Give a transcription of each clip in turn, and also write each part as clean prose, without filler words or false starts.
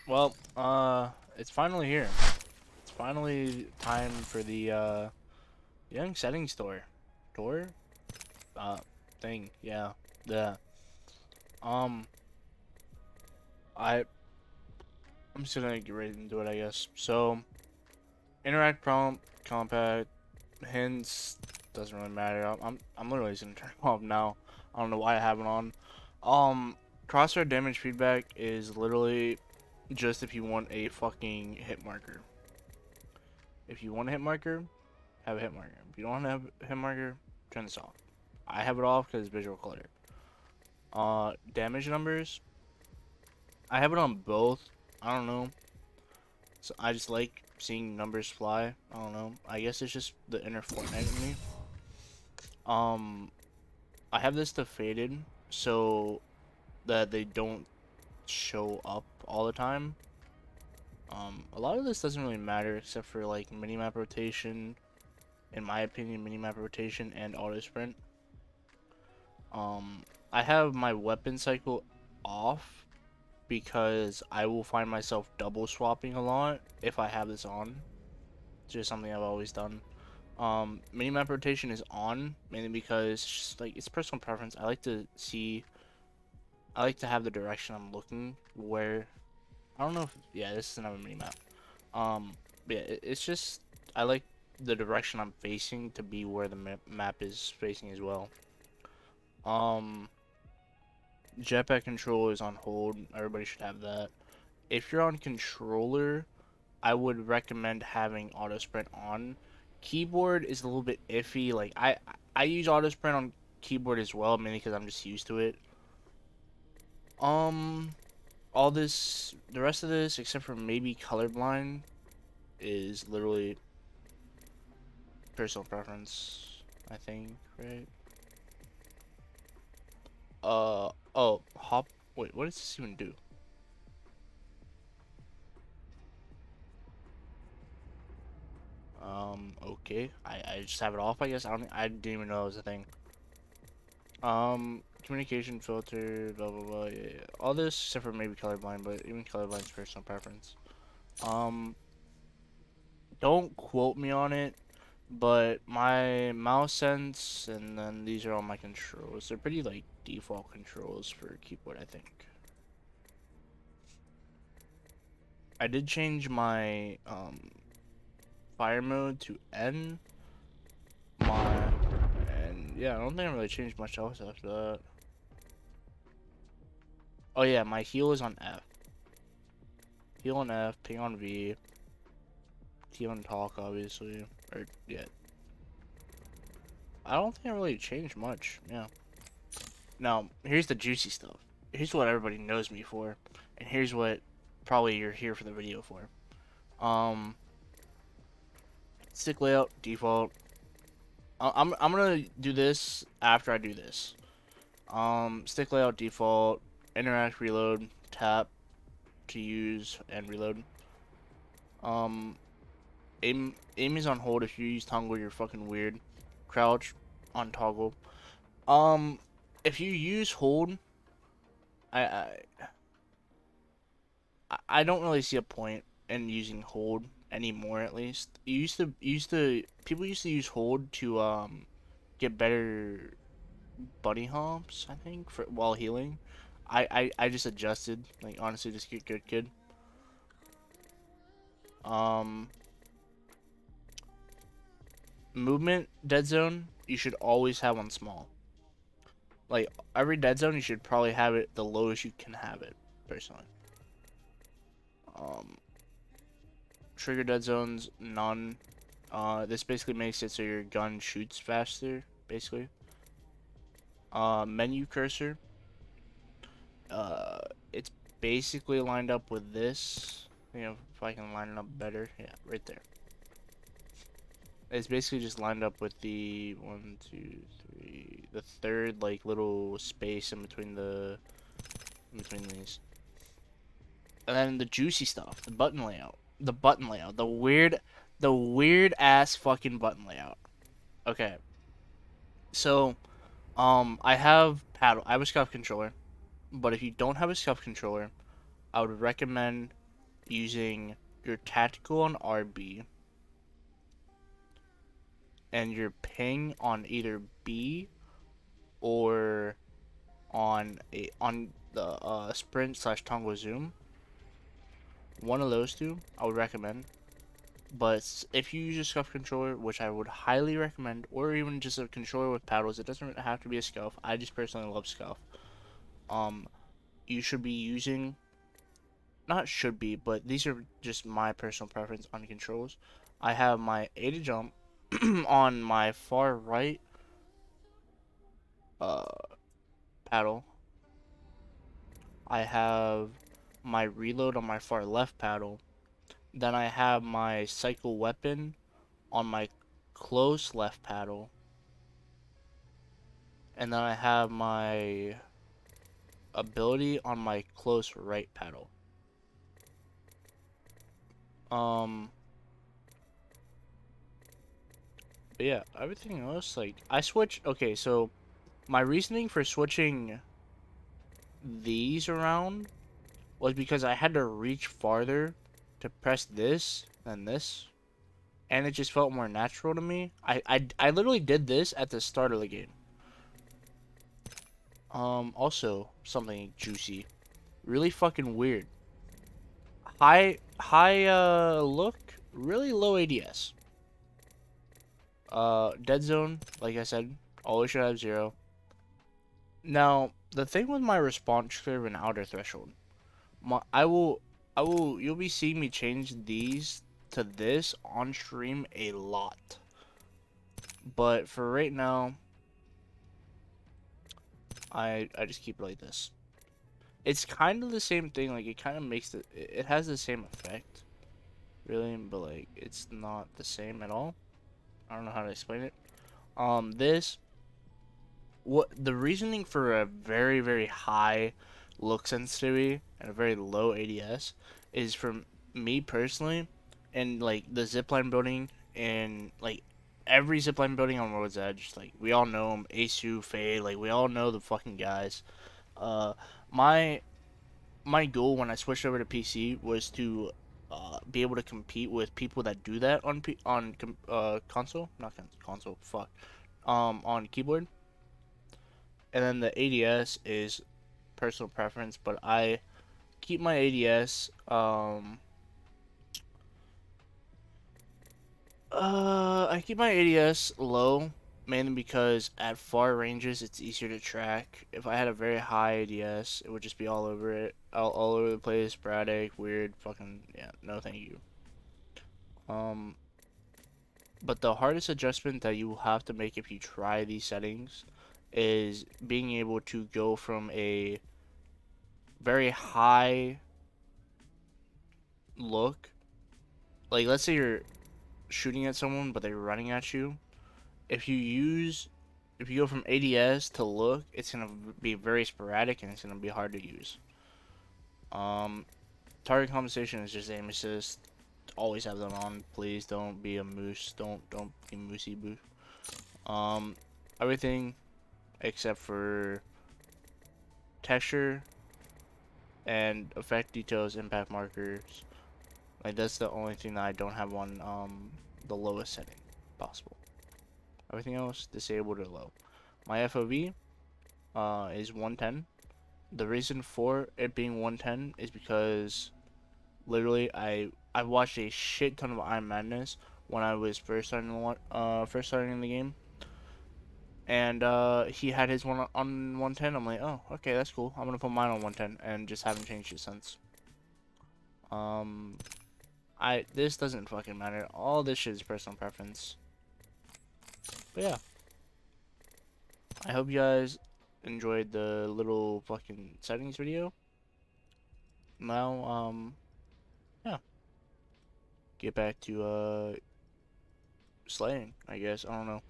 Well, it's finally here. It's finally time for the young settings tour, uh, thing. Yeah, the um, I I'm just gonna get ready and do it, I guess. So, interact prompt, compact, hints doesn't really matter. I'm literally just gonna turn it off now. I don't know why I have it on. Um, crosshair damage feedback is literally just if you want a fucking hit marker. If you want a hit marker, have a hit marker. If you don't have a hit marker, turn this off. I have it off because it's visual clutter. Damage numbers. I have it on both. I don't know. So I just like seeing numbers fly. I don't know. I guess it's just the inner Fortnite in me. Um, I have this to faded so that they don't show up all the time. A lot of this doesn't really matter except for like minimap rotation. In my opinion, minimap rotation and auto sprint. Um, I have my weapon cycle off because I will find myself double swapping a lot if I have this on. It's just something I've always done. Minimap rotation is on mainly because like it's personal preference. I like to have the direction I'm looking where. I don't know if yeah, this is another minimap. But yeah, it's just I like the direction I'm facing to be where the map is facing as well. Um, Jetpack control is on hold. Everybody should have that. If you're on controller, I would recommend having auto sprint on. Keyboard is a little bit iffy. Like I use auto sprint on keyboard as well, mainly because I'm just used to it. Um, all this, the rest of this, except for maybe colorblind, is literally personal preference. I think, right? Oh, hop. Wait, what does this even do? Okay. I just have it off, I guess. I didn't even know it was a thing. Communication filter, blah blah blah. Yeah, yeah. All this except for maybe colorblind, but even colorblind's personal preference. Um, don't quote me on it, but my mouse sense and then these are all my controls. They're pretty like default controls for keyboard, I think. I did change my fire mode to N. My and yeah, I don't think I really changed much else after that. Oh yeah, my heal is on F. Heal on F, ping on V, T on talk, obviously. Or yeah, I don't think I really changed much. Yeah. Now here's the juicy stuff. Here's what everybody knows me for, and here's what probably you're here for the video for. Um, stick layout default. I'm gonna do this after I do this. Stick layout default. Interact reload tap to use and reload. Um, aim is on hold. If you use toggle, you're fucking weird. Crouch on toggle. Um, if you use hold, I I I don't really see a point in using hold anymore. At least people used to use hold to get better bunny hops. I think for while healing. I just adjusted. Like honestly, just get good kid. Um, movement dead zone you should always have on small. Like every dead zone you should probably have it the lowest you can have it personally. Um, trigger dead zones none. This basically makes it so your gun shoots faster, basically. Menu cursor. It's basically lined up with this. You know, if I can line it up better, yeah, right there. It's basically just lined up with the one, two, three, the third like little space in between these. And then the juicy stuff, the button layout. The weird ass fucking button layout. Okay. So, I have paddle. I have a scuff controller, but if you don't have a scuff controller, I would recommend using your tactical on RB and your ping on either B or on the sprint slash toggle zoom. One of those two I would recommend. But if you use a scuff controller, which I would highly recommend, or even just a controller with paddles, it doesn't have to be a scuff. I just personally love scuff. You should be using, not should be, but these are just my personal preference on controls. I have my A to jump on my far right uh, paddle. I have my reload on my far left paddle. Then I have my cycle weapon on my close left paddle. And then I have my ability on my close right paddle. Um, but yeah, everything else, like, I switch, okay, so my reasoning for switching these around was because I had to reach farther to press this than this, and it just felt more natural to me. I literally did this at the start of the game. Also, something juicy. Really fucking weird. High look, really low ADS. Dead zone, like I said, always should have 0. Now, the thing with my response curve and outer threshold, you'll be seeing me change these to this on stream a lot. But for right now, I just keep it like this. It's kind of the same thing, like it kind of makes it has the same effect, really, but like it's not the same at all. I don't know how to explain it. This, what the reasoning for a very, very high look sensitivity and a very low ADS is from me personally, and like the zipline building and like every zipline building on Road's Edge, like we all know them, Asu, Fade, like we all know the fucking guys. Uh, my my goal when I switched over to PC was to be able to compete with people that do that on console, not console, fuck, on keyboard. And then the ADS is personal preference, but I keep my ADS I keep my ADS low mainly because at far ranges it's easier to track. If I had a very high ADS, it would just be all over it, all over the place, sporadic, weird, fucking yeah, no thank you. Um, but the hardest adjustment that you will have to make if you try these settings is being able to go from a very high look, like let's say you're shooting at someone but they're running at you. If you go from ADS to look, it's gonna be very sporadic and it's gonna be hard to use. Um, Target compensation is just aim assist. Always have them on. Please don't be a moose. Don't be moosey boo. Um, Everything except for texture and effect details, impact markers. Like that's the only thing that I don't have on the lowest setting possible. Everything else disabled or low. My FOV is 110. The reason for it being 110 is because literally I watched a shit ton of I Madness when I was first starting the game, and he had his one on 110. I'm like, oh, okay, that's cool. I'm gonna put mine on 110, and just haven't changed it since. This doesn't fucking matter. All this shit is personal preference. But yeah, I hope you guys enjoyed the little fucking settings video. Now, yeah, get back to slaying, I guess. I don't know.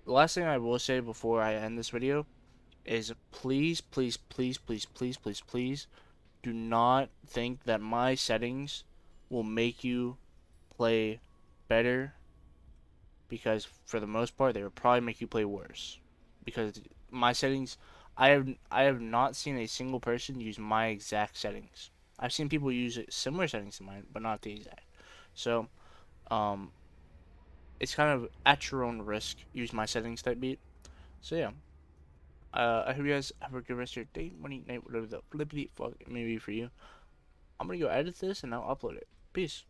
The last thing I will say before I end this video is please, please, please, please, please, please, please do not think that my settings will make you play better, because for the most part they will probably make you play worse, because my settings, I have not seen a single person use my exact settings. I've seen people use similar settings to mine, but not the exact. So, um, it's kind of at your own risk. Use my settings type beat. So yeah. I hope you guys have a good rest of your day, morning, night, whatever the flippity fuck it may be for you. I'm gonna go edit this and I'll upload it. Peace.